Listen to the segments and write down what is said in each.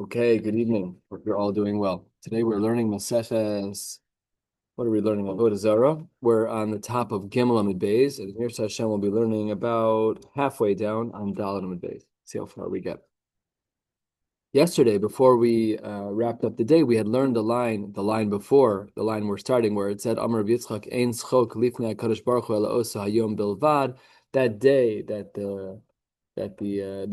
Okay, good evening. Hope you're all doing well. Today we're learning Maseches. What are we learning? Avodah Zara. We're on the top of Gimel Amud Beis, and here Hashem will be learning about halfway down on Daled Amud Beis. See how far we get. Yesterday, before we wrapped up the day, we had learned the line before the line we're starting, where it said, "Amar Yitzchak Ein Schok Lifnei Hakadosh Baruch Hu Ela Osa Hayom Bilvad." That day, that the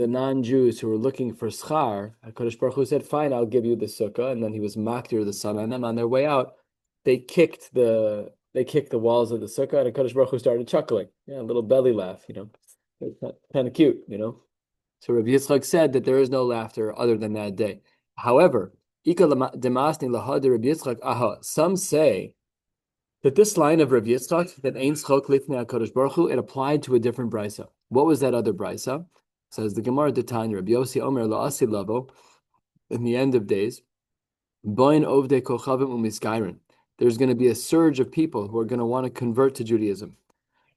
non-Jews who were looking for schar, HaKadosh Baruch Hu said, "Fine, I'll give you the sukkah," and then he was makdir the son, and then on their way out, they kicked the walls of the sukkah, and HaKadosh Baruch Hu started chuckling, a little belly laugh, it's kind of cute. So Rabbi Yitzchak said that there is no laughter other than that day. However, some say that this line of Rabbi Yitzchak, that Ein Schok Lifnei HaKadosh Baruch Hu, it applied to a different brisa. What was that other brisa? Says the Gemara D'Tanya, Rabbi Yossi Omer La'asi Lavo, in the end of days, Boin Ovdei Kochavim Umiskairin. There's going to be a surge of people who are going to want to convert to Judaism.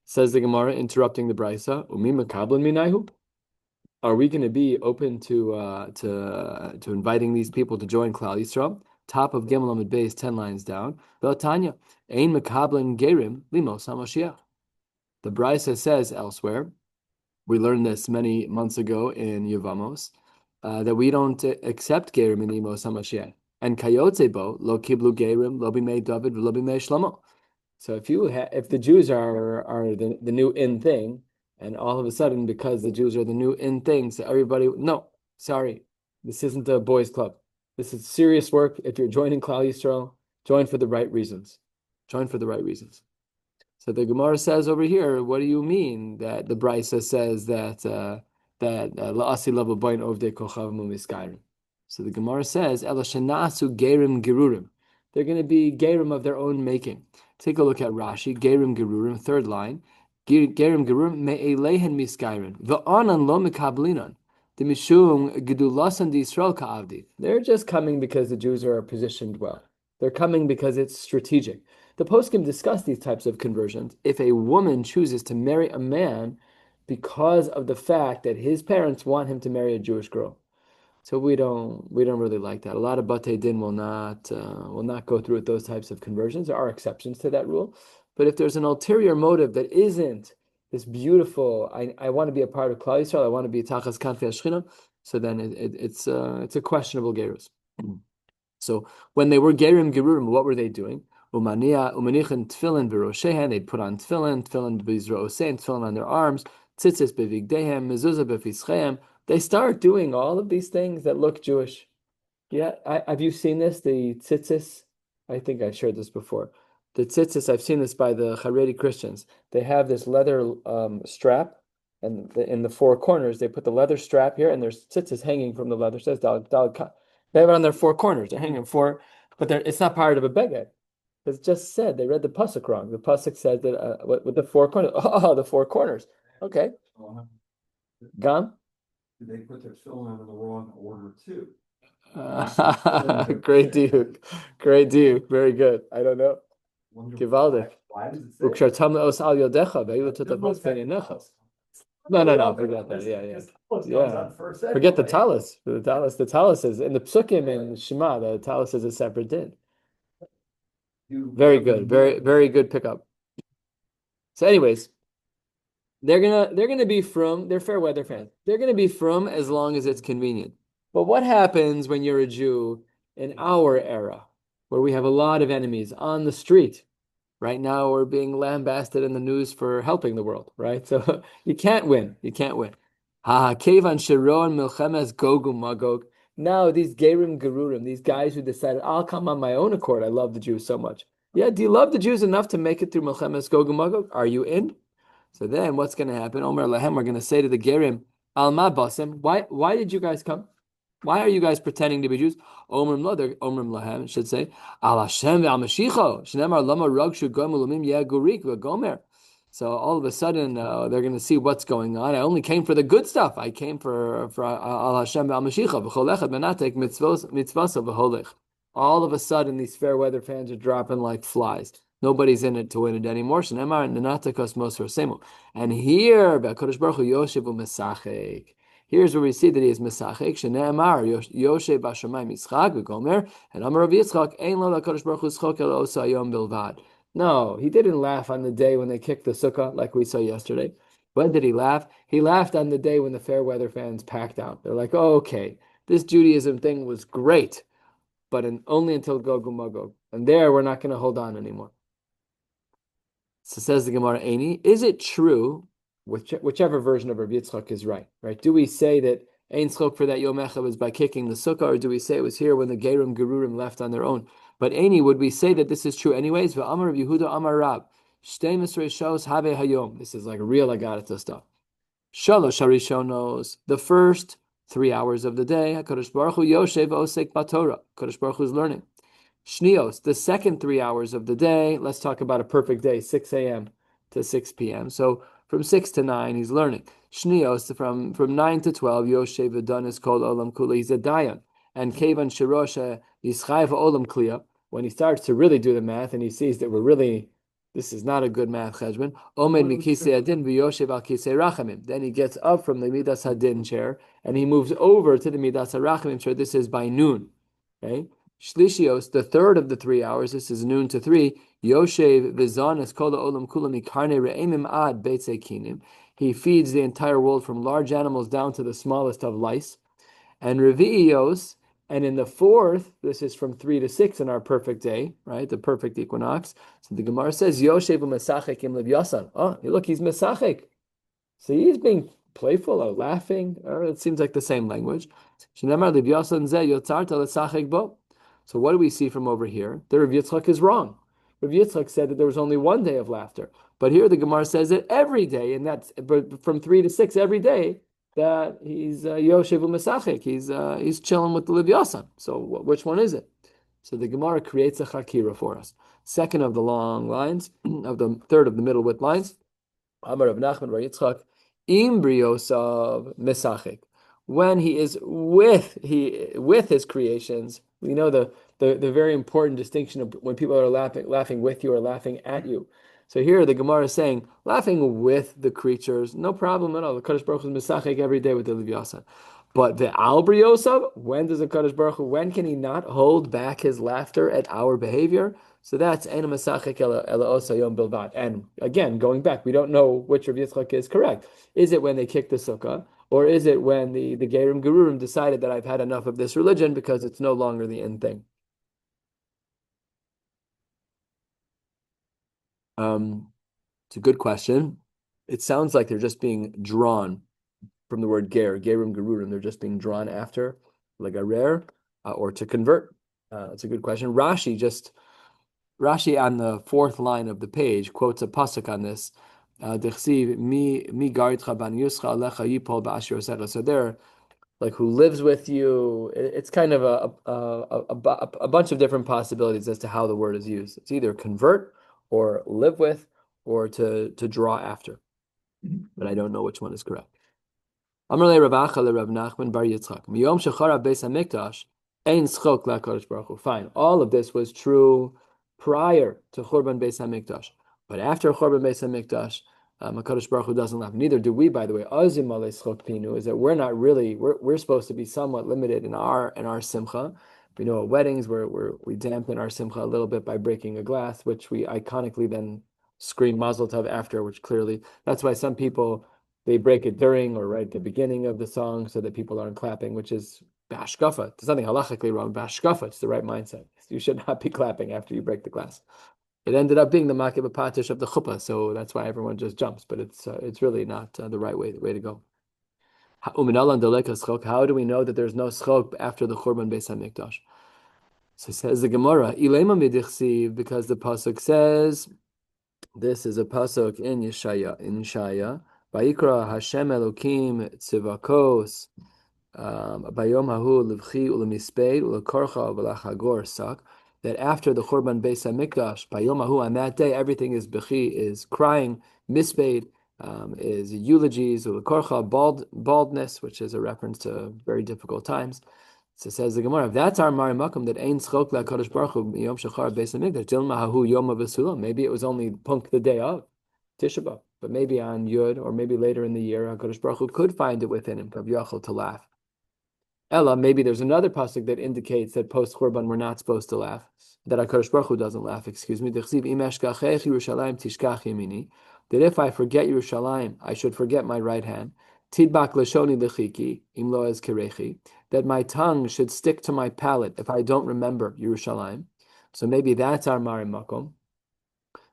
Says the Gemara, interrupting the brisa, Umi Makablin Minaihu. Are we going to be open to inviting these people to join Klal Yisrael? Top of Gimel Amud Beis, 10 lines down. Tanya, Ein Mekablin Gerim Limos HaMashiach. The Brisa says elsewhere, we learned this many months ago in Yevamos, that we don't accept Gerim in Limos HaMashiach. And Kayotze Bo, Lo Kiblu Gerim, Lo Bimei David, Lo Bimei Shlomo. So if the Jews are the new in thing, and all of a sudden, because the Jews are the new in thing, so everybody, no, sorry, this isn't a boys' club. This is serious work. If you're joining Klal Yisrael, join for the right reasons. Join for the right reasons. So the Gemara says over here, what do you mean that the Brisa says that la'asi lava bain ovdei kochav mumiskairim? So the Gemara says, Ela shenasu gerim gerurim. They're going to be gerim of their own making. Take a look at Rashi, gerim gerurim, third line. Gerim gerurim me'elehen miskairim. V'anan lo mekablinan. Demishum gedulasan d'Yisrael ka'avdi. They're just coming because the Jews are positioned well. They're coming because it's strategic. The poskim discuss these types of conversions. If a woman chooses to marry a man because of the fact that his parents want him to marry a Jewish girl, so we don't really like that. A lot of Batei Din will not go through with those types of conversions. There are exceptions to that rule, but if there's an ulterior motive that isn't this beautiful, I want to be a part of Klal Yisrael, I want to be Tachas Kanfei Hashchina, so then it's a questionable gerus. So when they were gerim gerurim, what were they doing? Umanichin tefillin v'roshehan, they'd put on tefillin b'zra'osein, tefillin on their arms, tzitzis bevigdehem, mezuzah befischehem. They start doing all of these things that look Jewish. Yeah, have you seen this? The tzitzis? I think I shared this before. The tzitzis, I've seen this by the Haredi Christians. They have this leather strap, and in the four corners, they put the leather strap here, and there's tzitzis hanging from the leather. It says Daled. They have it on their four corners. They're hanging but it's not part of a beged. It's just said they read the pasuk wrong. The pasuk said that with the four corners. Oh, the four corners. Okay. Gam. Did they put their filling in the wrong order too? Great dude. Great dude. Very good. I don't know. Givaldic. Why does it say? No. Forget that. Yeah. Forget the talis. The talis is in the psukim in Shema. The talis is a separate din. Very good. Very good pickup. So, anyways, they're gonna be from. They're fair weather fans. They're gonna be from as long as it's convenient. But what happens when you're a Jew in our era, where we have a lot of enemies on the street? Right now, we're being lambasted in the news for helping the world, right? So you can't win. Ha kevan shiron milchemes gogu magog. Now these gerim gerurim, these guys who decided, I'll come on my own accord. I love the Jews so much. Yeah, do you love the Jews enough to make it through milchemes gogu magog? Are you in? So then what's going to happen? Omer lahem, we're going to say to the gerim, al ma basim, why did you guys come? Why are you guys pretending to be Jews? Omrim lahem should say, Al Hashem ve'al Mashicho, shenemar lama ragshu gomer lumim yeh gurik ve'gomer. So all of a sudden, they're going to see what's going on. I only came for the good stuff. I came for Al Hashem ve'al Mashicho v'chol echad menatek mitzvasa v'holech. All of a sudden, these fair weather fans are dropping like flies. Nobody's in it to win it anymore. Shenemar nenatekos mosor semu. And here, Kodesh Baruch Hu Yoshev u'Mesachek. Here's where we see that he is Mesachek. Shene'emar Yoshe Bashamayim Yitzchak v'Gomer, and Amar Rav Yitzchak Ein Lo LaKadosh Baruch Hu Tzchok Elo Osa Yom Bilvad. No, he didn't laugh on the day when they kicked the sukkah like we saw yesterday. When did he laugh? He laughed on the day when the fair weather fans packed out. They're like, oh, okay, this Judaism thing was great, but only until Gog Magog. And there, we're not going to hold on anymore. So says the Gemara, Eini, is it true, whichever version of Rav Yitzchak is right? Do we say that Ein Tzchok for that Yom Echad was by kicking the sukkah, or do we say it was here when the Gerim Gerurim left on their own? But Eini, would we say that this is true anyways? V'amar Rav Yehuda Amar Rab, Shtei Misrei Shos Have Hayom. This is like real Agarata stuff. Shalosh Harishonos, the first 3 hours of the day, HaKadosh Baruch Hu Yoshev Osek Batorah. HaKadosh Baruch Hu is learning. Shnios, the second 3 hours of the day, let's talk about a perfect day, 6 a.m. to 6 p.m. So from 6 to 9, he's learning. Shnios, from 9 to 12, Yoshev Adonis Kol Olam Kula, he's a Dayan. And Kevan Shirosha Yischayv Olam Kliya, when he starts to really do the math and he sees that this is not a good math cheshbon. Omed mikisei adin v'yoshev al kisei rachamim. Then he gets up from the midas hadin chair and he moves over to the midas harachamim chair. This is by noon. Okay. Shlishios, the third of the 3 hours. This is noon to 3. Yoshev v'zanes kol olam kulam ikarne re'emim ad beitzei kinim. He feeds the entire world from large animals down to the smallest of lice. And revi'iyos. And in the fourth, this is from 3 to 6 in our perfect day, right? The perfect equinox. So the Gemara says, Yoshev Mesachek im Yasan. Oh, look, he's Mesachek. So he's being playful or laughing. Or it seems like the same language. So what do we see from over here? The Rav Yitzchak is wrong. Rav Yitzchak said that there was only one day of laughter. But here the Gemara says that every day, and that's from 3 to 6 every day, that he's Yoshev Mesachek, he's chilling with the Livyasan. So which one is it? So the Gemara creates a chakira for us. Second of the long lines, of the third of the middle width lines, Amar Rav Nachman Bar Yitzchak, Im Briosav Mesachek. When he is with his creations, we know the very important distinction of when people are laughing with you or laughing at you. So here the Gemara is saying, laughing with the creatures, no problem at all. The Kadosh Baruch Hu is Mesachek every day with the Livyasan. But the Al Briosav, when does the Kadosh Baruch Hu, when can he not hold back his laughter at our behavior? So that's Ein Mesachek Ela Osa Yom Bilvad. And again, going back, we don't know which Rav Yitzchak is correct. Is it when they kick the sukkah? Or is it when the Gerim Gerurim decided that I've had enough of this religion because it's no longer the in thing? It's a good question. It sounds like they're just being drawn from the word gerim gerurim. They're just being drawn after, like a rare, or to convert. It's a good question. Rashi on the fourth line of the page quotes a pasuk on this. So they're like who lives with you. It's kind of a bunch of different possibilities as to how the word is used. It's either convert or live with or to draw after. But I don't know which one is correct. Amar Rav Acha le Rav Nachman Bar Yitzchak. Miyom shechara beis hamikdash ein tzchok la'Kadosh Baruch Hu. Fine. All of this was true prior to Churban Beis Hamikdash. But after Churban Beis Hamikdash, HaKadosh Baruch Hu doesn't laugh. Neither do we, by the way. Azim alei tzchok pinu is that we're supposed to be somewhat limited in our simcha. We know at weddings we dampen our simcha a little bit by breaking a glass, which we iconically then scream Mazel Tov after, which clearly, that's why some people, they break it during or right at the beginning of the song so that people aren't clapping, which is bashkafa. There's nothing halachically wrong. Bashkafa, it's the right mindset. You should not be clapping after you break the glass. It ended up being the makib patish of the chuppah, so that's why everyone just jumps, but it's really not the right way to go. How do we know that there's no schok after the Churban Beis Hamikdash? So says the Gemara, Ilema midichsiv, because the pasuk says, this is a pasuk in Yeshaya, Vayikra Hashem Elokim Tzivakos, Bayom Hahu Livchi Ulemisped Ulekorcha V'Lachagor Sak, that after the Churban Beis Hamikdash, Bayom Hahu, on that day, everything is bechi, is crying, misped, is eulogies, Ulekorcha, baldness, which is a reference to very difficult times. So says the Gemara, if that's our Mari Makom, that Ein Tzchok LaKadosh Baruch Hu Yom Shachar Beis Hamikdash, Dilma Hahu Yom Avasulam, maybe it was only punk the day of Tisha B'Av. But maybe on Yud, or maybe later in the year, HaKadosh Baruch Hu could find it within him, Rav Yochel, to laugh. Ella, maybe there's another pasuk that indicates that post Churban we're not supposed to laugh, that HaKadosh Baruch Hu doesn't laugh, excuse me. That if I forget Yerushalayim, I should forget my right hand. Tidbak lashoni lechiki, im lo ez kerechi, that my tongue should stick to my palate if I don't remember Yerushalayim. So maybe that's our Marim Makom,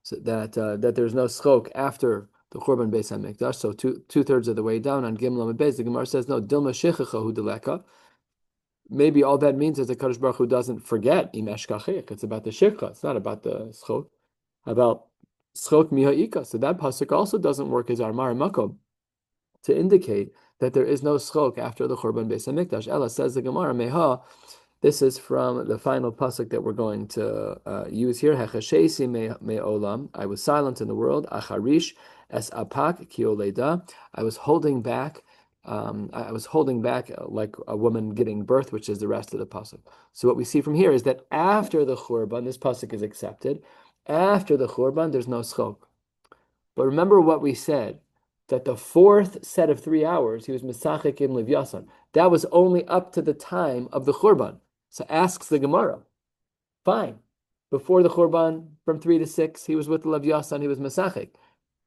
so that there's no schok after the Churban Beis HaMikdash. So two-thirds of the way down on Gimel and Beis, the Gemara says, no, Dilma Shechecha Hu Deleka. Maybe all that means is that Kadosh Baruch Hu doesn't forget Imesh Kachech. It's about the Shikha. It's not about the Schok. About Schok Miha'ika. So that pasuk also doesn't work as our Mar Makom to indicate that there is no Schok after the Churban Beis HaMikdash. Ella says the Gemara Meha. This is from the final pasuk that we're going to use here. Hechashesi me'olam. I was silent in the world. Acharish es apak ki oleda. I was holding back. Like a woman giving birth, which is the rest of the pasuk. So what we see from here is that after the Churban, this pasuk is accepted. After the Churban, there's no schok. But remember what we said, that the fourth set of 3 hours, he was Mesachek in Livyasan. That was only up to the time of the Churban. So asks the Gemara, fine. Before the Churban, from 3 to 6, he was with the Livyasan, he was Mesachek.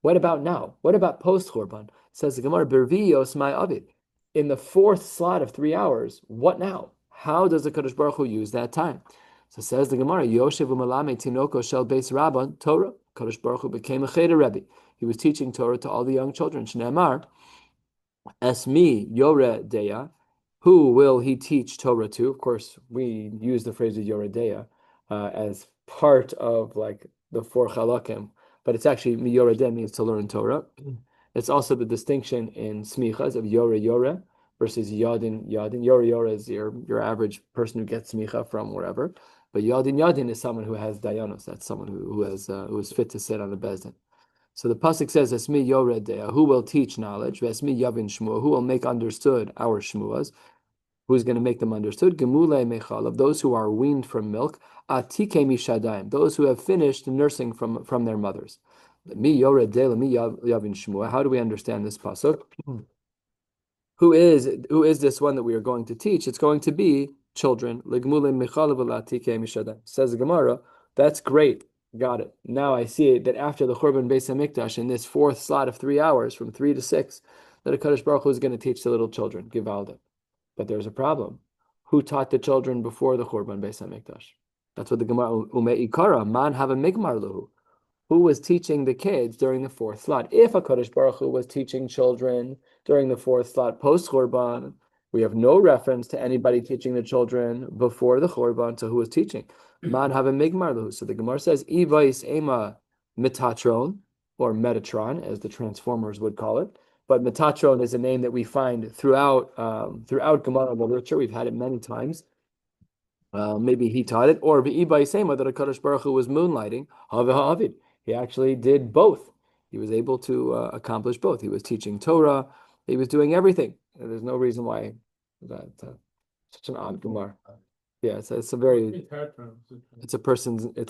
What about now? What about post-Churban? Says the Gemara, Berviyos my avid. In the fourth slot of 3 hours, what now? How does the Kadosh Baruch Hu use that time? So says the Gemara, Yoshev u'malame tinoko shel beis rabban Torah. Kadosh Baruch Hu became a cheder Rebbe. He was teaching Torah to all the young children. Shneamar, Esmi Yore Deya. Who will he teach Torah to? Of course, we use the phrase of Yore Deya as part of like the 4 chalakim, but it's actually Yore Deya means to learn Torah. It's also the distinction in smichas of Yore versus Yadin. Yore is your average person who gets smicha from wherever, but Yadin is someone who has dayanos. That's someone who is fit to sit on the bezdin. So the pasuk says, "Esmi Yored Deya," who will teach knowledge? Esmi Yavin Shmua, who will make understood our shmuas? Who's going to make them understood? Gemule Mechal, of those who are weaned from milk. Atike Mishadayim, those who have finished nursing from their mothers. Mi Yored Deya, mi Yavin Shmua. How do we understand this pasuk? Who is this one that we are going to teach? It's going to be children. Legmule Mechal v'latike Mishadayim. Says the Gemara, that's great. Got it. Now I see that after the Churban Beis HaMikdash, in this fourth slot of 3 hours, from 3 to 6, that HaKadosh Baruch Hu is going to teach the little children, Givalda. But there's a problem. Who taught the children before the Churban Beis HaMikdash? That's what the Gemara, Ume'ikara, man have a migmar luhu. Who was teaching the kids during the fourth slot? If HaKadosh Baruch Hu was teaching children during the fourth slot post-Churban, we have no reference to anybody teaching the children before the Churban, so who was teaching? Man have a migmar luhu. So the Gemara says, Ivais ema metatron, or Metatron, as the Transformers would call it. But Metatron is a name that we find throughout Gemara literature. We've had it many times. Maybe he taught it, or Ivais ema that HaKadosh Baruch Hu was moonlighting. Ha'avid. He actually did both. He was able to accomplish both. He was teaching Torah. He was doing everything. There's no reason why that such an odd Gemara. Yeah, it's a very, it's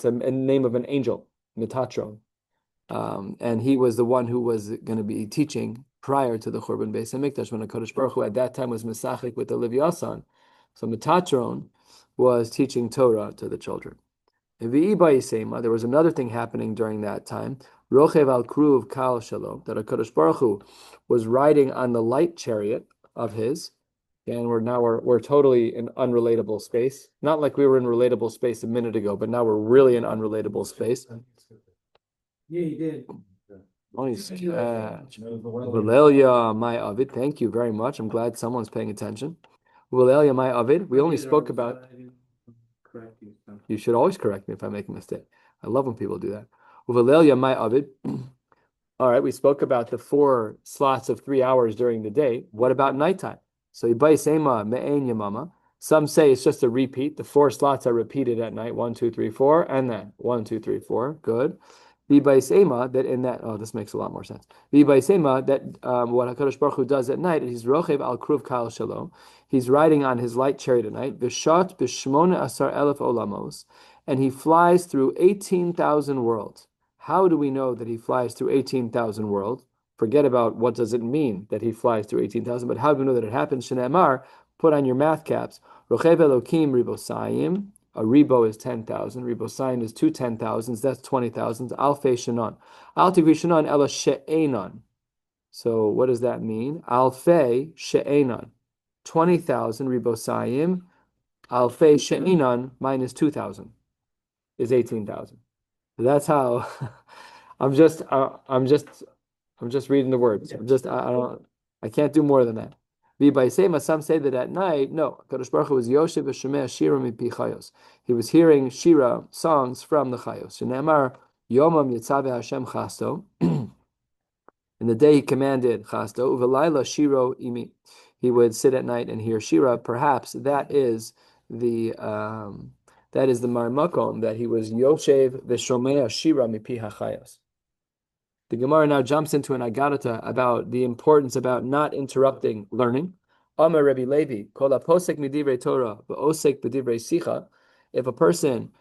a name of an angel, Metatron. And he was the one who was going to be teaching prior to the Churban Beis HaMikdash, when HaKadosh Baruch Hu at that time was Mesachik with the Livyasan. So Metatron was teaching Torah to the children. There was another thing happening during that time. Rochev al Kruv Kal Shalom, that HaKadosh Baruch Hu was riding on the light chariot of his. And we're totally in unrelatable space. Not like we were in relatable space a minute ago, but now we're really in unrelatable space. Yeah, he did. Valelia, my Avid. Thank you very much. I'm glad someone's paying attention. Valelia, my Avid. We only spoke about. You should always correct me if I make a mistake. I love when people do that. Valelia, my Avid. All right, we spoke about the 4 slots of 3 hours during the day. What about nighttime? So some say it's just a repeat. The 4 slots are repeated at night. 1, 2, 3, 4, and then 1, 2, 3, 4. Good. That in that, this makes a lot more sense. That what HaKadosh Baruch Hu does at night, he's rochev al kruv kal shalom. He's riding on his light chariot at night. V'shat b'shmona asar elef olamos, and he flies through 18,000 worlds. How do we know that he flies through 18,000 worlds? Forget about what does it mean that he flies through 18,000, but how do we know that it happens? Shne'emar, put on your math caps. Rochev Elokim ribosayim. A ribo is 10,000. Ribosayim is two 10,000s. That's 20,000. Alfei shenan. Alti shenan ela she'enan. So what does that mean? Alfei she'enan. 20,000 ribosayim. Alfei she'enan minus 2,000 is 18,000. That's how I'm just reading the words. I can't do more than that. Some say that at night, no, Kadosh Baruch Hu was Yoshev v'shomea shira mipi chayos. He was hearing shira songs from the chayos. Shene'emar yomam yitzave Hashem chasto. In the day he commanded chasto uvelayla shiro imi. He would sit at night and hear shira. Perhaps that is the marmakom that he was Yoshev v'shomea shira mipi hachayos. The Gemara now jumps into an agadata about the importance about not interrupting learning. Amar Rabbi Levi, kol posek midivrei Torah v'osek b'divrei sicha. If a person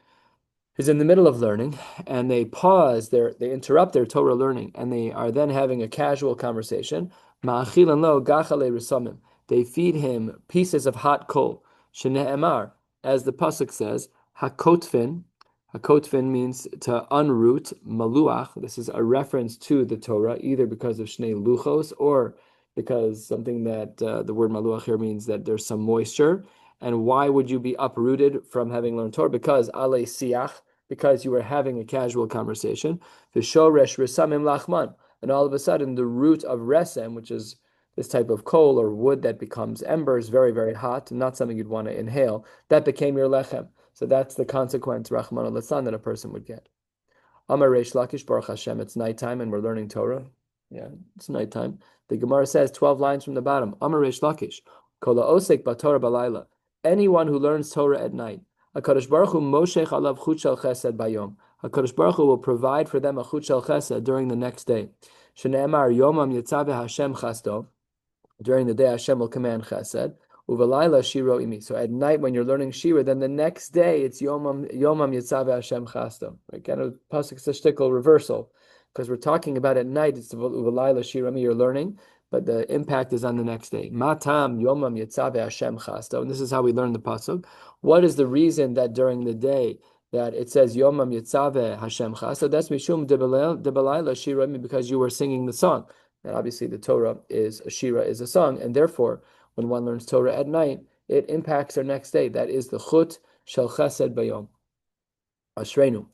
is in the middle of learning and they pause, they interrupt their Torah learning, and they are then having a casual conversation, ma'achilan lo gachale risamim. They feed him pieces of hot coal. Shene'emar, as the pasuk says, hakotfin. Hakotfin means to unroot, maluach. This is a reference to the Torah, either because of shnei luchos or because something that the word maluach here means that there's some moisture. And why would you be uprooted from having learned Torah? Because ale siach, because you were having a casual conversation. V'shoresh resamim lachman, and all of a sudden the root of resem, which is this type of coal or wood that becomes embers, very, very hot, not something you'd want to inhale, that became your lechem. So that's the consequence, Rahman al-Lisan, that a person would get. Amar Reish Lakish, Baruch Hashem, it's nighttime and we're learning Torah. Yeah, it's nighttime. The Gemara says 12 lines from the bottom. Amar Reish Lakish, Kol ha'osek b'Torah b'layla. Anyone who learns Torah at night. HaKadosh Baruch Hu moshech alav chut shel chesed bayom. HaKadosh Baruch Hu will provide for them a chut shel chesed during the next day. Shne'emar yomam yitzaveh Hashem chasto. During the day Hashem will command chesed. Uvalayla shiro imi. So at night when you're learning shira, then the next day it's yomam yitzaveh Hashem chasto. Again, a pasuk shtickle reversal, because we're talking about at night it's uvalayla shiro imi you're learning, but the impact is on the next day. Matam yomam yitzaveh Hashem chasto, and this is how we learn the pasuk. What is the reason that during the day that it says yomam yitzaveh Hashem chasto? That's mishum debalayla shiro imi, because you were singing the song. And obviously the Torah is a shira, is a song, and therefore when one learns Torah at night, it impacts their next day. That is the chut shel chesed bayom. Ashreinu.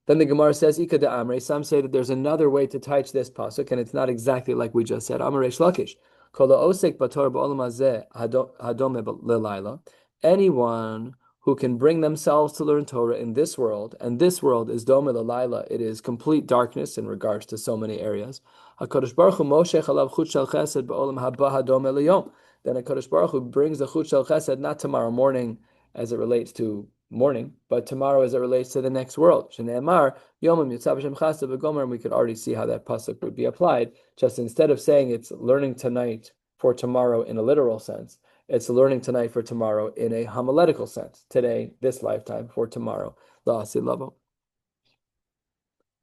Then the Gemara says, Ika de Amre. Some say that there's another way to teach this pasuk, and it's not exactly like we just said. Amar Reish Lakish. Kol ha'osek b'Torah b'olam hazeh hadome lelayla. Anyone who can bring themselves to learn Torah in this world, and this world is dome lelayla, it is complete darkness in regards to so many areas. HaKadosh Baruch Hu moshech alav chut shel chesed b'olam haba hadome leyom. Then HaKadosh Baruch Hu brings the chut shel chesed not tomorrow morning as it relates to morning, but tomorrow as it relates to the next world. Shne'emar yomim yitzav Hashem chased v'gomer, and we could already see how that pasuk would be applied. Just instead of saying it's learning tonight for tomorrow in a literal sense, it's learning tonight for tomorrow in a homiletical sense. Today, this lifetime, for tomorrow. La'asi lavo.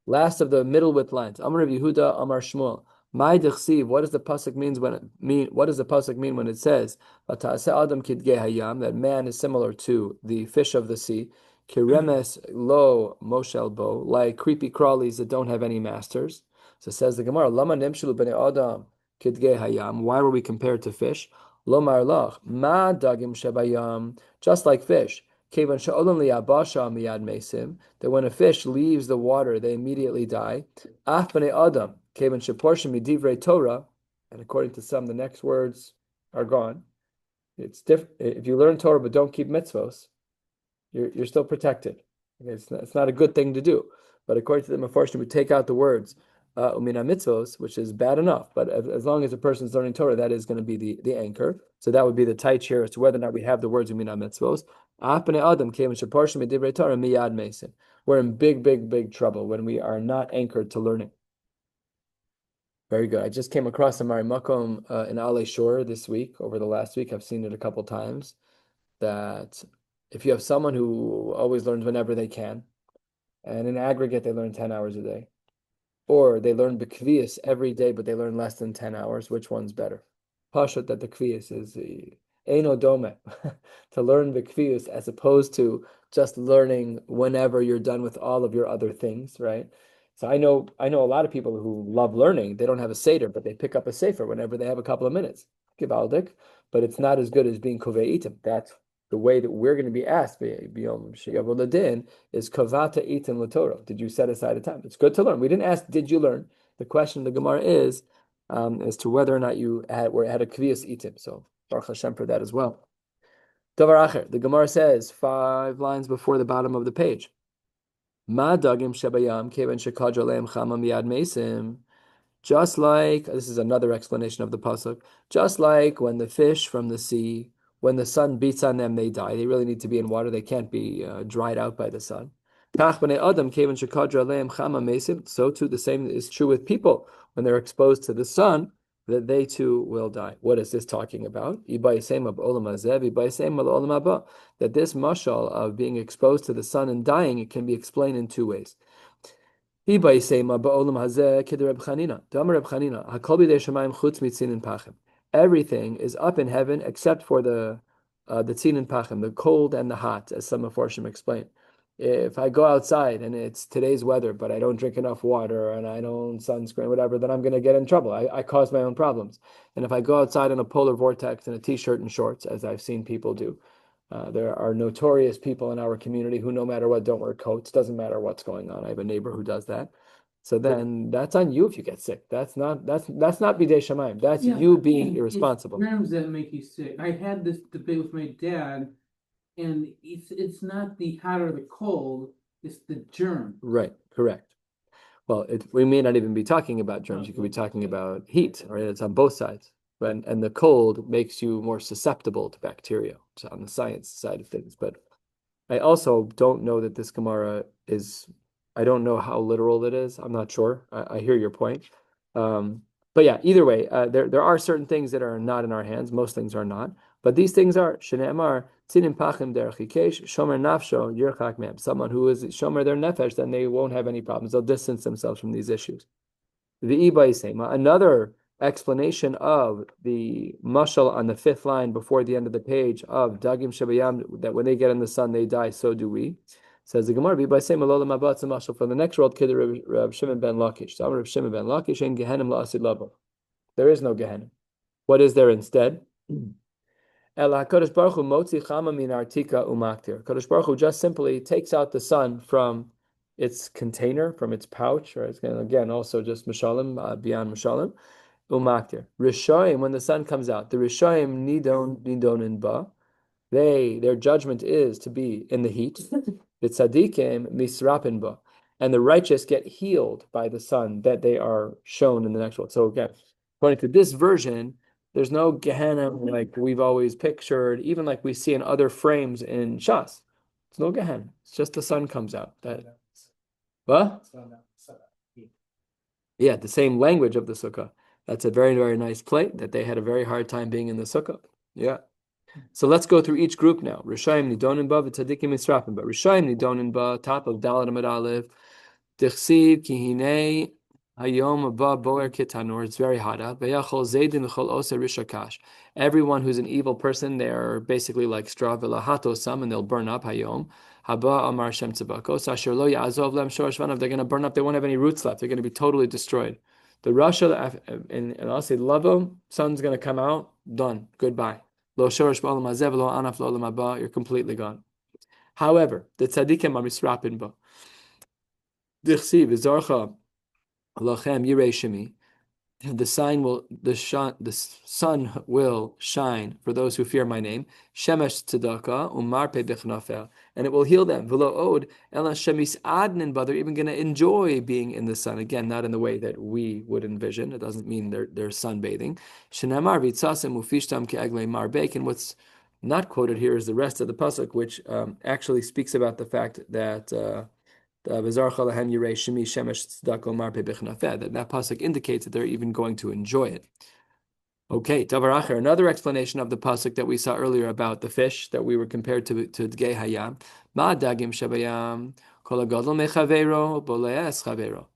Last of the middle width lines. Amar Rav Yehuda, Amar Shmuel. My dechsiv. What does the pasuk What does the pasuk mean when it says adam kidgei hayam, that man is similar to the fish of the sea? Kiremes lo moshel bo, like creepy crawlies that don't have any masters. So says the Gemara, Lama nimshulu b'nei adam kidgei hayam. Why were we compared to fish? Lomar lach ma dagim shebayam, just like fish. Kevan she'olam liyabasha miyad mesim, that when a fish leaves the water, they immediately die. Af b'nei adam kevan sheporshim midivrei Torah, and according to some, the next words are gone. It's different. If you learn Torah but don't keep mitzvos, you're still protected. Okay, it's not a good thing to do. But according to the Mefarshim, we take out the words umina mitzvos, which is bad enough. But as long as a person's learning Torah, that is going to be the anchor. So that would be the tight here as to whether or not we have the words umina mitzvos. We're in big, big, big trouble when we are not anchored to learning. Very good. I just came across a Mari Makom in Ale Shore this week, over the last week. I've seen it a couple times, that if you have someone who always learns whenever they can, and in aggregate they learn 10 hours a day, or they learn B'kvius every day, but they learn less than 10 hours. Which one's better? Pashut that the Kvius is the Eino Dome to learn B'kvius as opposed to just learning whenever you're done with all of your other things, right? So I know a lot of people who love learning. They don't have a seder, but they pick up a sefer whenever they have a couple of minutes. Givaldik, but it's not as good as being kovei itim. That's the way that we're going to be asked. Biyom sheyavol din is kavata itim l'torah. Did you set aside a time? It's good to learn. We didn't ask, did you learn? The question of the Gemara is as to whether or not you had a kviyas itim. So Baruch Hashem for that as well. Davar acher. The Gemara says 5 lines before the bottom of the page. Ma dagim shebayam kevan shekadra leim chama miyad mesim. Just like, this is another explanation of the pasuk, just like when the fish from the sea, when the sun beats on them, they die. They really need to be in water. They can't be dried out by the sun. So too, the same is true with people. When they're exposed to the sun, that they too will die. What is this talking about? That this mashal of being exposed to the sun and dying, it can be explained in 2 ways. Everything is up in heaven except for the tzin and pachim, the cold and the hot, as some Mefarshim explain. If I go outside and it's today's weather, but I don't drink enough water and I don't sunscreen, whatever, then I'm going to get in trouble. I cause my own problems. And if I go outside in a polar vortex in a t-shirt and shorts, as I've seen people do, there are notorious people in our community who, no matter what, don't wear coats. Doesn't matter what's going on. I have a neighbor who does that. So then that's on you if you get sick. That's not bidei shamayim. That's you being irresponsible. It's germs that make you sick. I had this debate with my dad, and it's not the hot or the cold, it's the germ. Right, correct. Well, we may not even be talking about germs. You could be talking about heat, right? It's on both sides. And the cold makes you more susceptible to bacteria. It's on the science side of things. But I also don't know that this Gemara I don't know how literal it is. I'm not sure. I hear your point. But yeah, either way, there are certain things that are not in our hands. Most things are not. But these things are, Shne'emar, Tzinim Pachim Derech Hikesh, Shomer Nafsho, Yirchak Mem. Someone who is Shomer their Nefesh, then they won't have any problems. They'll distance themselves from these issues. Another explanation of the mashal on the 5th line before the end of the page of Dagim Shabayam, that when they get in the sun, they die, so do we. Says the Gemara, for the next world, Kid Rab Shimon ben Lakish. Rab Shimon ben Lakish in Gehenim la'asid lavo. There is no Gehenim. What is there instead? El HaKadosh Baruch Hu motzi chama min artika umaktir. Kadosh Baruch Hu just simply takes out the sun from its container, from its pouch, or it's again also just mishalim, beyond mishalim, umaktir. Rishayim, when the sun comes out, the Rishayim nidonin ba, their judgment is to be in the heat. The tzadikim misrapin ba, and the righteous get healed by the sun that they are shown in the next world. So again, according to this version, there's no Gehenna like we've always pictured, even like we see in other frames in Shas. It's no Gehenna. It's just the sun comes out. What? Yeah, the same language of the sukkah. That's a very, very nice plate that they had a very hard time being in the sukkah. Yeah. So let's go through each group now. Rishayim nidonin ba v'tzadikim misrapim ba. Rishayim nidonin ba, top of Dalet Amud Aleph. Dichsiv kihinei hayom ba boer kitanur. It's very hot out. V'yachol zeidin l'chol osa rishakash. Everyone who's an evil person, they're basically like straw v'lahato sam, and they'll burn up hayom. Haba amar Shem tzavakos asher lo ya'azov lem shorosh vanav. They're going to burn up. They won't have any roots left. They're going to be totally destroyed. The Rasha and I'll say lavo, sun's going to come out. Done. Goodbye. You're completely gone. However, the tzaddikim are misrapin ba. Dichsiv izarcha lachem yirei shemi. The sun will shine for those who fear my name. Shemesh tzedakah umarpe bichnafel, and it will heal them. V'lo od ela shemis adnin, but they're even going to enjoy being in the sun. Again, not in the way that we would envision. It doesn't mean they're sunbathing. Shenamar v'tzasim ufishtam ke'eglei marbeik, and what's not quoted here is the rest of the pasuk, which actually speaks about the fact that. That pasuk indicates that they're even going to enjoy it. Okay, Davar Acher, another explanation of the pasuk that we saw earlier about the fish that we were compared to Dgei Hayam. Ma dagim shabayam kol hagadol mechavero boleas chavero.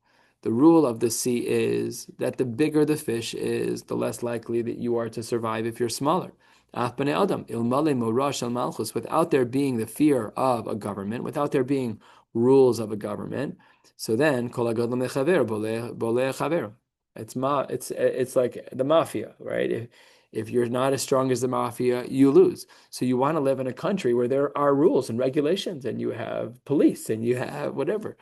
The rule of the sea is that the bigger the fish is, the less likely that you are to survive if you're smaller. Af b'nei adam, ilmale morash al malchus, without there being the fear of a government, without there being rules of a government. So then, kol hagadol mechaver boleh chaver. It's like the mafia, right? If you're not as strong as the mafia, you lose. So you want to live in a country where there are rules and regulations, and you have police, and you have whatever.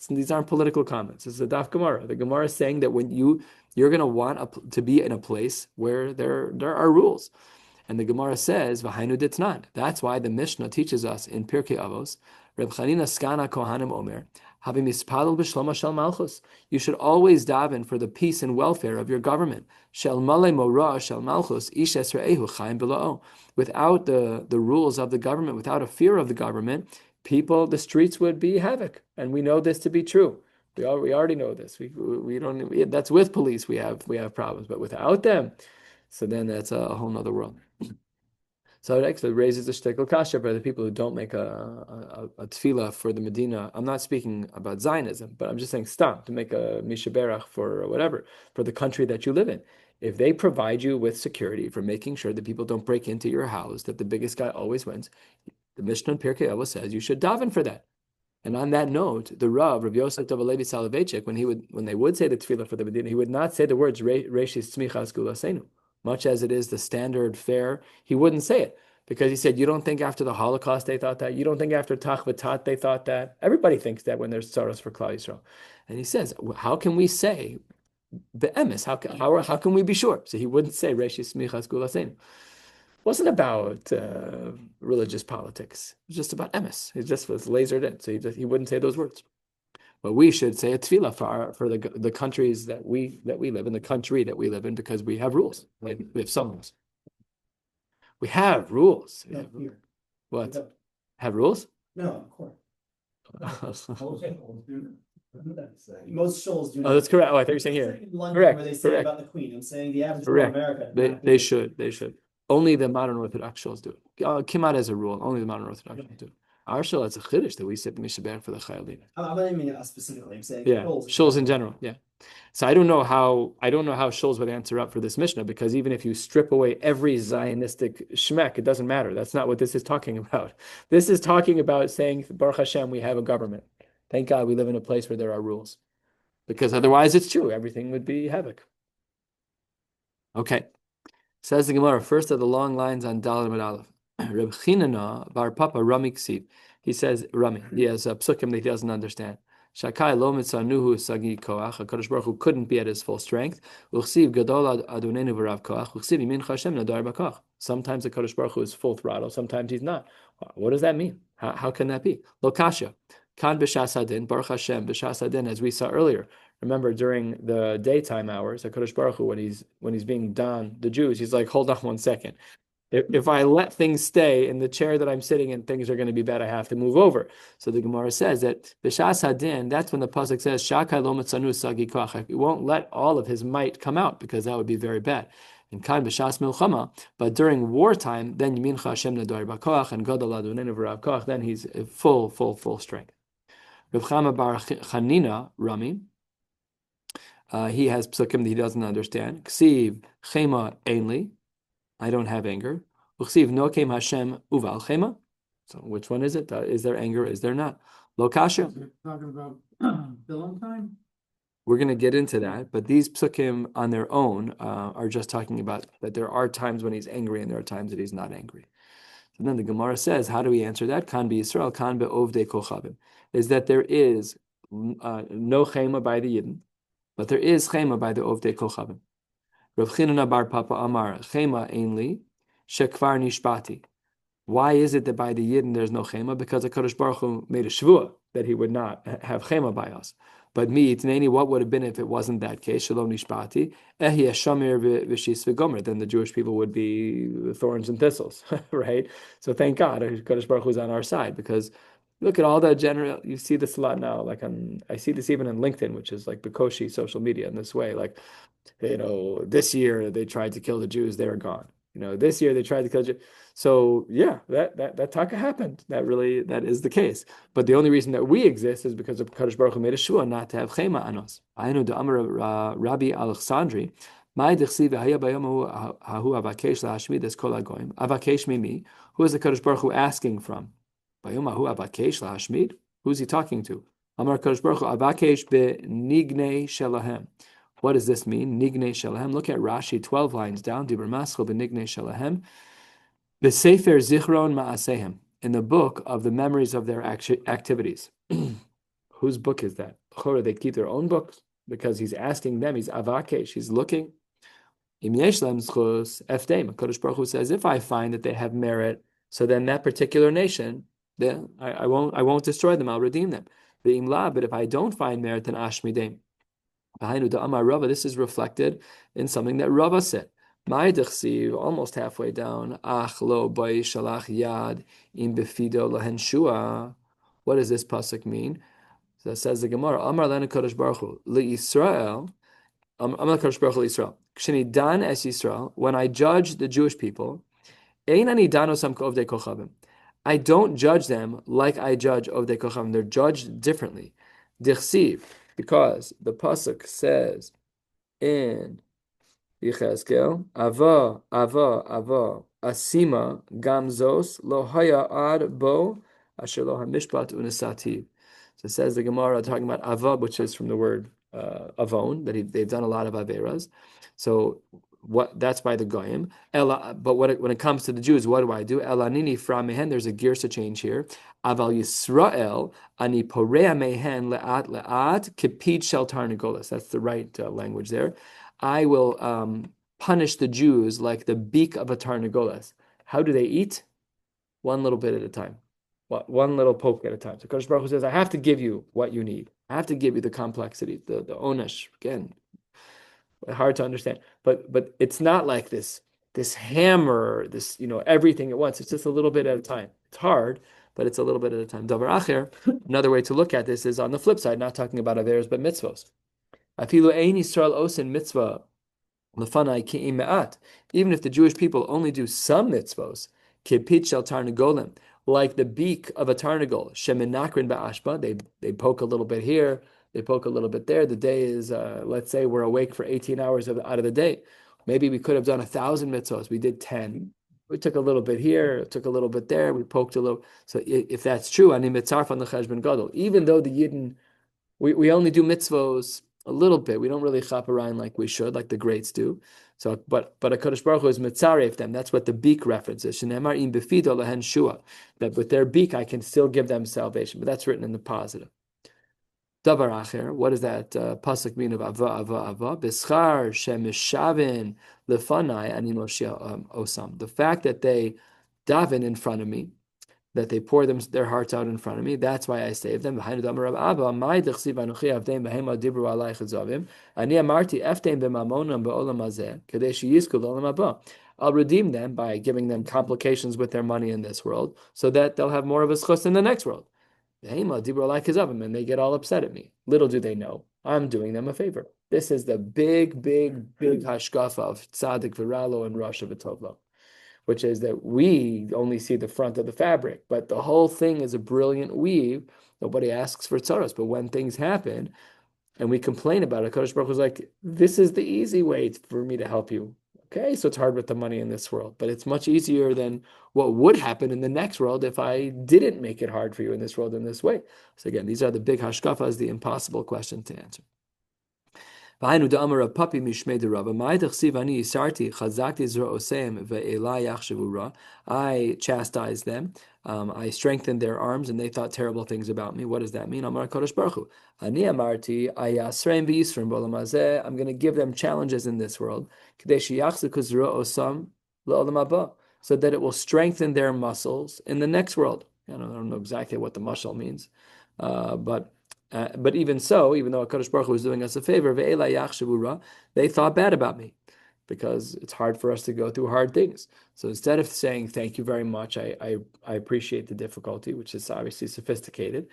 These aren't political comments. This is a Daf Gemara. The Gemara is saying that when you're going to want to be in a place where there are rules. And the Gemara says, "V'hainu ditnan." That's why the Mishnah teaches us in Pirkei Avos, Reb Chanina Skana Kohanim Omer, having mispalel b'shloma shel malchus. You should always daven for the peace and welfare of your government. Shel male mora shel malchus ish esre'ehu chayim belo'o. Without the rules of the government, without a fear of the government, the streets would be havoc, and we know this to be true. We already know this. We don't. That's with police. We have problems, but without them, so then that's a whole nother world. So it actually raises the shtickle kasha for the people who don't make a tefillah for the Medina. I'm not speaking about Zionism, but I'm just saying stop to make a mishaberach for whatever, for the country that you live in. If they provide you with security for making sure that people don't break into your house, that the biggest guy always wins, the Mishnah in Pirkei Avos says you should daven for that. And on that note, the Rabbi Yosef Tovalevi Soloveitchik, when they would say the tefillah for the Medina, he would not say the words Reishis Tzmichas Gulasenu. Much as it is the standard fare, he wouldn't say it because he said, you don't think after the Holocaust they thought that? You don't think after Tach V'Tat they thought that? Everybody thinks that when there's tzaros for Klal Yisrael. And he says, how can we say be'emes? How can we be sure? So he wouldn't say Reishis Smichas Gulaseinu. It wasn't about religious politics. It was just about emes. He just was lasered in. So he wouldn't say those words. But we should say a tefillah for the countries that we live in, the country that we live in, because we have rules. We have some rules. We have rules. No, here. What? Have rules? No, of course. Most shoals do not. Oh, that's correct. Oh, I thought you were saying here. In London, Correct. where they say Correct. about the Queen. I'm saying the average Correct. America. They should. Only the modern Orthodox shows do it. Kimat as a rule. Only the modern Orthodox shows do it. Our shul, it's a chiddush that we say mishaber for the chayalim. I'm not even specifically. I'm saying shuls in general. Yeah. So I don't know how shuls would answer up for this Mishnah, because even if you strip away every Zionistic shmek, it doesn't matter. That's not what this is talking about. This is talking about saying, Baruch Hashem, we have a government. Thank God we live in a place where there are rules. Because otherwise it's true. Everything would be havoc. Okay. Says the Gemara, first of the long lines on Daled Amud Aleph. Reb Chinana bar Papa Rami Ksiv. He says Rami. He has a psukim that he doesn't understand. Shakai lo mitzanuhu sagi koach. HaKadosh Baruch Hu couldn't be at his full strength. Uchsiv gadol adonenu v'rav koach. Uchsiv yimin Hashem nadar b'koach. Sometimes the Kadosh Baruch Hu is full throttle. Sometimes he's not. What does that mean? How can that be? Lo kasha. Kan b'shas hadin. Baruch Hashem b'shas hadin, as we saw earlier. Remember, during the daytime hours, HaKadosh Baruch Hu, when he's being done, the Jews, he's like, hold on 1 second. If I let things stay in the chair that I'm sitting in, things are going to be bad. I have to move over. So the Gemara says that b'shas hadin, that's when the pasuk says shakai lo mitzanu sagi koach. He won't let all of his might come out, because that would be very bad. And kan b'shas milchama, but during wartime, then yimin Hashem nadar b'koach and gadol adonenu v'rav koach. Then he's full strength. Rav Chama bar Chanina Rami. He has psukim that he doesn't understand. Ksiv chema ainli. I don't have anger. Uchsiv no kem Hashem uval chema. So which one is it? Is there anger? Is there not? Lo kasha. Talking about Valentine? We're going to get into that, but these psukim on their own are just talking about that there are times when he's angry and there are times that he's not angry. And then the Gemara says, how do we answer that? Kan be Yisrael, kan be ovdei kochavim. Is that there is no chema by the Yidden, but there is chema by the ovdei kochavim. Rav Chinana bar Papa Amar chema ainli shekvar nishbati. Why is it that by the Yidden there's no chema? Because the Kadosh Baruch Hu made a shvua that he would not have chema by us. But me, Itneni, what would have been if it wasn't that case? Shalom nishbati ehi shamir v'shis v'gomer. Then the Jewish people would be thorns and thistles, right? So thank God, Kadosh Baruch Hu is on our side, because look at all that general. You see this a lot now. I see this even on LinkedIn, which is like Bekoshi social media in this way. Like, this year they tried to kill the Jews, they're gone. This year they tried to kill you. So yeah, that taka happened. That is the case. But the only reason that we exist is because of Kadosh Baruch Hu made a shua not to have chema anos. I know the Amar Rabbi Alexandri. My dechsi v'haya bayom hahu avakesh lahashmid es kol hagoyim. Avakesh mimi. Who is the Kadosh Baruch Hu asking from? Bayom hahu avakesh lahashmid. Who's he talking to? Amar Kadosh Baruch Hu avakesh benignei shelahem. What does this mean? Nignei shelahem. Look at Rashi, 12 lines down. Dibur maschil benignei shelahem. The Sefer Zichron Ma'asehem, in the book of the memories of their activities. Whose book is that? They keep their own books because he's asking them. He's avakesh. He's looking. Im yesh lehem zchus efdeim. Kadosh Baruch Hu says, if I find that they have merit, so then that particular nation, then I won't destroy them. I'll redeem them. The imla, but if I don't find merit, then ashmidim. This is reflected in something that Rava said. Almost halfway down. Ach lo bay shalach yad im befido lahen shua. What does this pasuk mean? So it says the Gemara. Amar lenu Kadosh Baruch Hu liYisrael. Amar Kadosh Baruch Hu liYisrael. Ksheni dan es Yisrael. When I judge the Jewish people, ein ani danosam k'ovdei kochavim. I don't judge them like I judge ovdei kochavim. They're judged differently. Dichsiv, because the pasuk says in Yechezkel, Ava, Asima, Gamzos, Lo Haya Ad Bo, Asher Lo HaMishpat Unesativ. So it says the Gemara talking about Ava, which is from the word Avon, that they've done a lot of Averas. So that's by the Goyim. But when it comes to the Jews, what do? Elanini fra mehen, there's a girsa change here. Aval Yisrael, ani porea mehen le'at kipid shel tarnagolas. That's the right language there. I will punish the Jews like the beak of a tarnagolas. How do they eat? One little bit at a time. One little poke at a time. So Kadosh Baruch Hu says, I have to give you what you need. I have to give you the complexity, the onesh. Again, hard to understand. But it's not like this hammer, everything at once. It's just a little bit at a time. It's hard, but it's a little bit at a time. Davar acher, another way to look at this is on the flip side, not talking about averos, but mitzvos. Afilu ein Yisrael osin mitzvah lefanai ki'im me'at. Even if the Jewish people only do some mitzvos, kipit shel tarnagolim, like the beak of a tarnagol, sheminakrin ba'ashba, they poke a little bit here, they poke a little bit there. The day is, let's say we're awake for 18 hours out of the day. Maybe we could have done 1,000 mitzvos. We did 10. We took a little bit here, took a little bit there, we poked a little. So if that's true, ani mitzarf on the cheshbon gadol, even though the Yidden, we only do mitzvos a little bit. We don't really chop around like we should, like the greats do. So, but a Kadosh Baruch Hu is mitzaref them. That's what the beak references. Shenemar im befido lehen shua. That with their beak, I can still give them salvation. But that's written in the positive. Davar acher. What does that pasuk mean of ava? B'schar shemishavin lefanai ani moshia osam. The fact that they daven in front of me, that they pour their hearts out in front of me. That's why I saved them. I'll redeem them by giving them complications with their money in this world, so that they'll have more of a schus in the next world. And they get all upset at me. Little do they know, I'm doing them a favor. This is the big hashkafa of tzaddik v'ralo and rasha v'tovlo, which is that we only see the front of the fabric, but the whole thing is a brilliant weave. Nobody asks for tzaros, but when things happen and we complain about it, Kadosh Baruch Hu is like, this is the easy way for me to help you. Okay, so it's hard with the money in this world, but it's much easier than what would happen in the next world if I didn't make it hard for you in this world in this way. So again, these are the big hashkafas, the impossible question to answer. I chastised them. I strengthened their arms, and they thought terrible things about me. What does that mean? Amar Kodesh Baruch Hu. I'm going to give them challenges in this world, so that it will strengthen their muscles in the next world. I don't know exactly what the muscle means, but even so, even though HaKadosh Baruch Hu was doing us a favor, they thought bad about me because it's hard for us to go through hard things. So instead of saying thank you very much, I appreciate the difficulty, which is obviously sophisticated,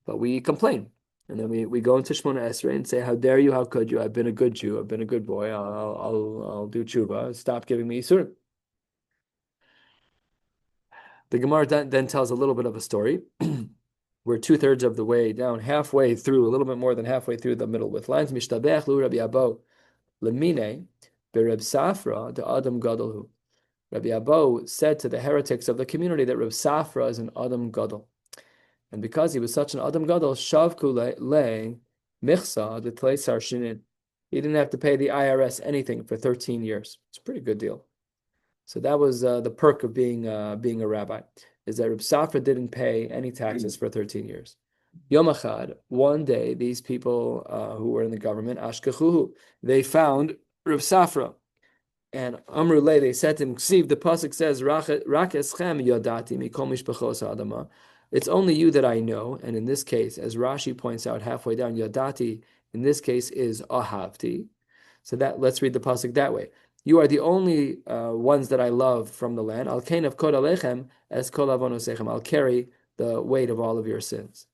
but we complain. And then we go into Shmona Esrei and say, how dare you, how could you? I've been a good Jew, I've been a good boy, I'll do tshuva, stop giving me yisurim. The Gemara then tells a little bit of a story. We're 2/3 of the way down, halfway through, a little bit more than halfway through the middle with lines. Mishtabech lu Rabbi Abo lemine bereb Safra de Adam Gadolhu. Rabbi Abo said to the heretics of the community that Reb Safra is an Adam Gadol. And because he was such an Adam Gadol, Shavku le michsa de tleisar shinin. He didn't have to pay the IRS anything for 13 years. It's a pretty good deal. So that was the perk of being a rabbi, is that Reb Safra didn't pay any taxes for 13 years. Yom Echad, one day, these people who were in the government, Ashkechuhu, they found Reb Safra. And Amru Le, they said to him, Ksiv, the pasuk says, Rakeschem yodati mikol mishpachos adama. It's only you that I know. And in this case, as Rashi points out halfway down, yodati, in this case, is ahavti. So that let's read the pasuk that way. You are the only ones that I love from the land. Al kain of kod alechem as kol avonosechem. I'll carry the weight of all of your sins.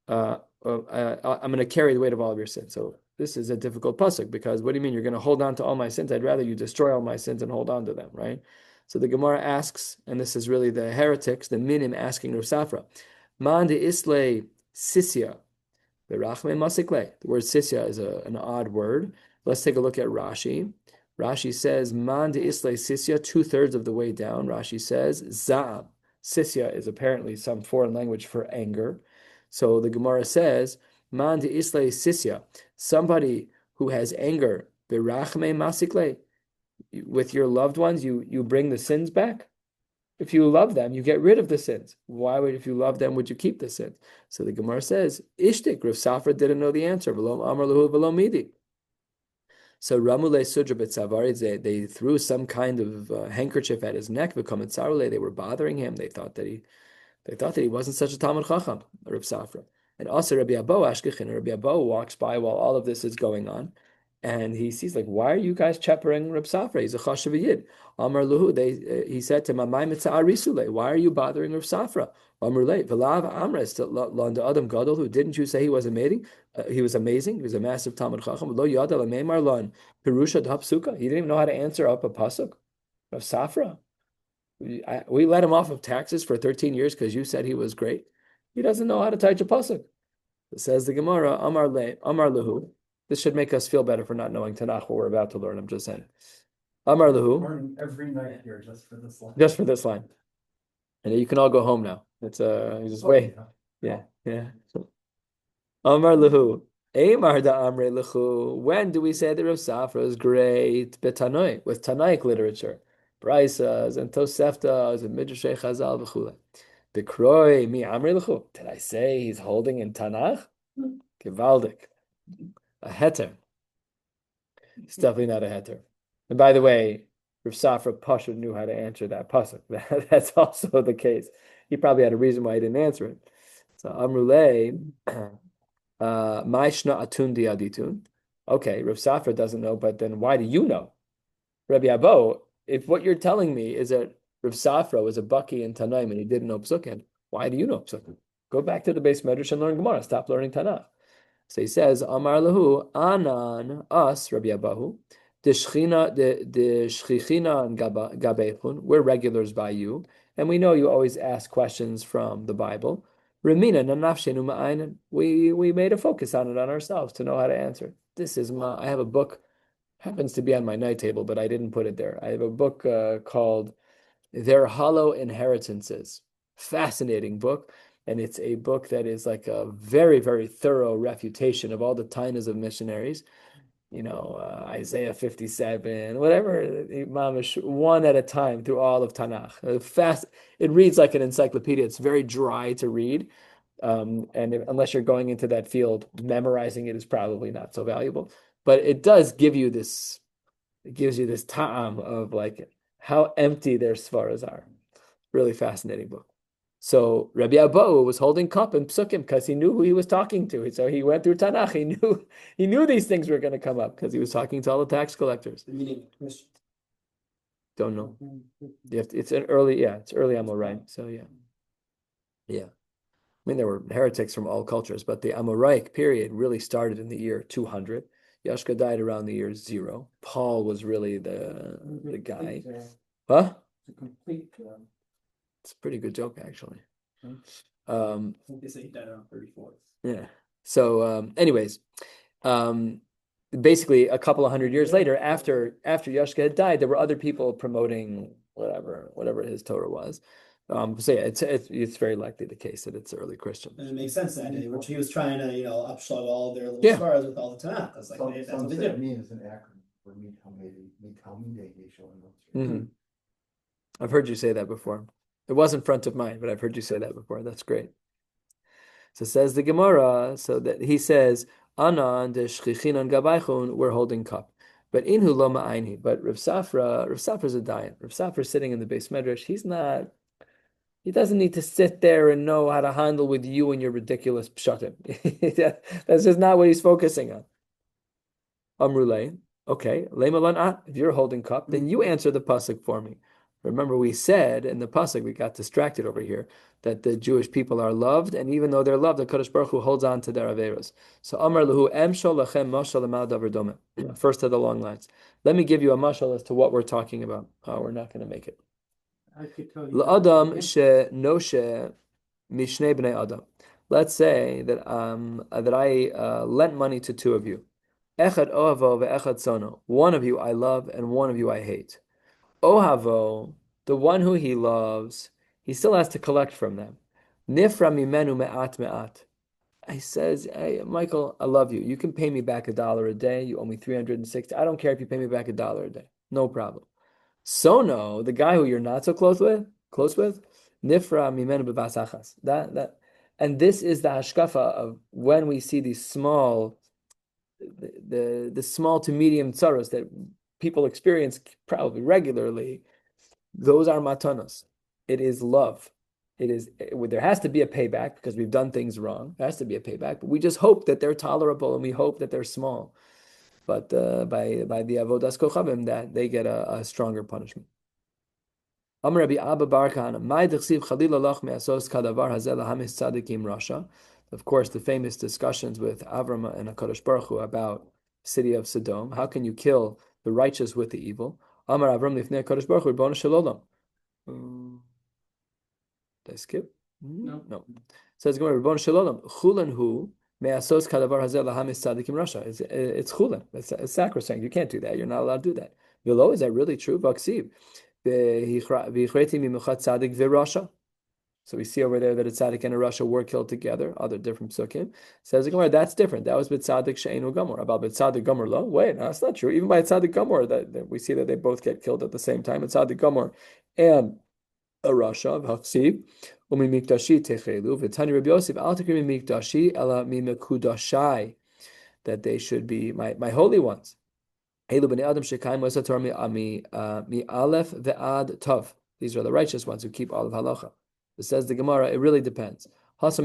I'm going to carry the weight of all of your sins. So this is a difficult pasuk, because what do you mean you're going to hold on to all my sins? I'd rather you destroy all my sins and hold on to them, right? So the Gemara asks, and this is really the heretics, the minim asking Rav Safra, Man de isle sisya, the rachme masikle. The word sisya is an odd word. Let's take a look at Rashi. Rashi says, Man de isle sisya, 2/3 of the way down. Rashi says, Za'am. Sisya is apparently some foreign language for anger. So the Gemara says, Man de isle sisya, somebody who has anger, berachme masikle, with your loved ones, you bring the sins back. If you love them, you get rid of the sins. Why would, if you love them, would you keep the sins? So the Gemara says, Ishtik, Rav Safra didn't know the answer. V'lo amar lahu v'lo midi. So Ramule Sudra Betzavari, they threw some kind of handkerchief at his neck. They were bothering him. They thought that he wasn't such a Talmud Chacham, Rav Safra. And also Rabbi Abo Ashkechin, Rabbi Abo walks by while all of this is going on, and he sees, like, why are you guys chappering Rav Safra? He's a Chashav Yid. Amar Luhu, he said to him, why are you bothering Rav Safra? Amar Le, V'lav Amres, Landa Adam Gadol, who didn't you say he was amazing? He was amazing. He was a massive Talmud Chacham. Lo Yada L'Meimar Lan Perusha D'Hapsuka. He didn't even know how to answer up a pasuk. Rav Safra. We let him off of taxes for 13 years because you said he was great. He doesn't know how to touch a pasuk. It says the Gemara, Amar Lehu. This should make us feel better for not knowing Tanakh, what we're about to learn. I'm just saying. Amar Lehu. Learning every night here just for this line. Just for this line. And you can all go home now. It's just wait. Yeah. Amar Lehu. Eimar da Amre Lehu. When do we say that Rav Safra is great? Betanoi, with Tanaic literature. Braisas and Toseftas and Midrashay Chazal v'chule. Bekroi mi Amri L'chu. Did I say he's holding in Tanakh? Gevaldik. A heter. It's definitely not a heter. And by the way, Rav Safra Pasha knew how to answer that pasuk. That's also the case. He probably had a reason why he didn't answer it. So Amrulei, Maishna Atun di Aditun. Okay, Rav Safra doesn't know, but then why do you know? Rabbi Abo, if what you're telling me is that Rav Safra was a Baki in Tanaim and he didn't know Psukim, why do you know Psukim? Go back to the base Medrash and learn Gemara. Stop learning Tanakh. So he says, Amar Lahu, Anan, us, Rabbi Abahu, the Shchichina and Gabechun, we're regulars by you, and we know you always ask questions from the Bible. Remina nanafshenu ma'ainen, we made a focus on it on ourselves to know how to answer. This is I have a book, happens to be on my night table, but I didn't put it there. I have a book called Their Hollow Inheritances. Fascinating book. And it's a book that is like a very, very thorough refutation of all the tainas of missionaries. You know, Isaiah 57, whatever, mamish, one at a time through all of Tanakh. Fast. It reads like an encyclopedia. It's very dry to read. Unless you're going into that field, memorizing it is probably not so valuable. But it does give you this, it gives you this ta'am of like how empty their svaras are. Really fascinating book. So Rabbi Abo was holding cup and psukim because he knew who he was talking to. So he went through Tanakh. He knew these things were going to come up because he was talking to all the tax collectors. Don't know. It's early Amorite. So yeah. I mean, there were heretics from all cultures, but the Amoraic period really started in the year 200. Yashka died around the year 0. Paul was really the guy. Huh? It's a complete It's a pretty good joke, actually. I think they say he died around 34. Yeah. So, anyways, basically a couple of hundred years later, after Yashka had died, there were other people promoting whatever his Torah was. So yeah, it's very likely the case that it's early Christian. And it makes sense that day, which he was trying to, upshot all their little Yeah. stars with all the Tanakh. That's like that's what they do. Mean is an acronym for me Talmidei Yeshua. Mhm. I've heard you say that before. It wasn't front of mind, but I've heard you say that before. That's great. So says the Gemara, so that he says, Anan de shchichinon gabaychun, we're holding cup. But inhu lo ma'ayni. But Rav Safra's a dayan. Rav Safra's sitting in the base medrash. He doesn't need to sit there and know how to handle with you and your ridiculous pshatim. That's just not what he's focusing on. Amrulay, okay, if you're holding cup, then you answer the pasuk for me. Remember, we said in the pasuk, we got distracted over here, that the Jewish people are loved, and even though they're loved, the Kadosh Baruch Hu holds on to their averos. So Amar Lahu Emshol Lachem Mashal Amal Davar Dome. First of the long lines. Let me give you a mashal as to what we're talking about. Oh, we're not going to make it. I could tell you. La'adam she noshe mishnei bnei adam. Let's say that I lent money to two of you. Echad ohavo ve'echad sono. One of you I love, and one of you I hate. Ohavo, the one who he loves, he still has to collect from them. Nifra mimenu me'at me'at. He says, hey, Michael, I love you. You can pay me back $1 a day. You owe me 360. I don't care if you pay me back $1 a day. No problem. Sono, the guy who you're not so close with, nifra mimenu b'vasachas. And this is the hashkafa of when we see these small, the small to medium tsaros that people experience probably regularly. Those are matanos. It is love. There has to be a payback because we've done things wrong. There has to be a payback, but we just hope that they're tolerable and we hope that they're small. But by the avodas kochavim, that they get a stronger punishment. Amar Rabbi Abba Bar Kahana, Mai dechsiv chalila lach me'asos kadavar hazel lahamis tzadikim rasha. Of course, the famous discussions with Avram and HaKadosh Baruch Hu about city of Sodom. How can you kill the righteous with the evil? Amar Avram lifnei HaKadosh Baruch Hu, Ribono shel olam. Did I skip? No. Says Gemara, Ribono shel olam, chulen hu me'asos kadavar hazel lahamis tzadikim rasha. It's chulen. It's sacrosanct. You can't do that. You're not allowed to do that. V'lo, is that really true? Vaksiv. So we see over there that a tzaddik and a rasha were killed together. Other different psukim. Says the Gemara, that's different. That was b'tzadik she'enu gamor. About b'tzadik gamor lo. Wait, no, that's not true. Even by tzaddik gamor, that we see that they both get killed at the same time. Tzaddik gamor and a rasha of hafsiv. Umi mikdashi techelu v'tani Rabbi Yosef al tekrim mikdashi ela mimekudashai. That they should be my holy ones. These are the righteous ones who keep all of halacha. It says the Gemara, it really depends. If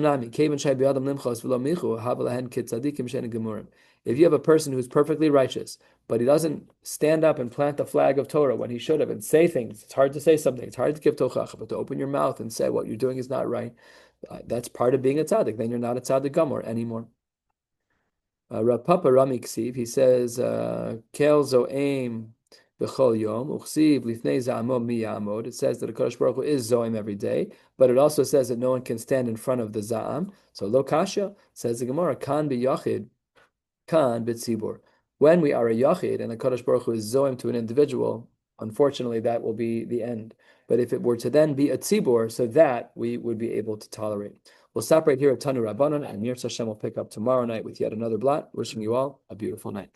you have a person who's perfectly righteous, but he doesn't stand up and plant the flag of Torah when he should have and say things, it's hard to say something, it's hard to give tochacha, but to open your mouth and say what you're doing is not right, that's part of being a tzaddik. Then you're not a tzaddik gamor anymore. Rav Papa Rami Ksiv, he says, Kel Zo'im b'chol yom, uchsiv lifnei za'amod mi ya'amod. It says that the Kadosh Baruch Hu is Zo'im every day, but it also says that no one can stand in front of the Za'am. So lo kasha, says the Gemara, kan b'yachid, kan b'tzibur. When we are a yachid and the Kadosh Baruch Hu is Zo'im to an individual, unfortunately that will be the end. But if it were to then be a tzibur, so that we would be able to tolerate. We'll stop right here at Tanu Rabbanon, and Mir Hashem will pick up tomorrow night with yet another blot. Wishing you all a beautiful night.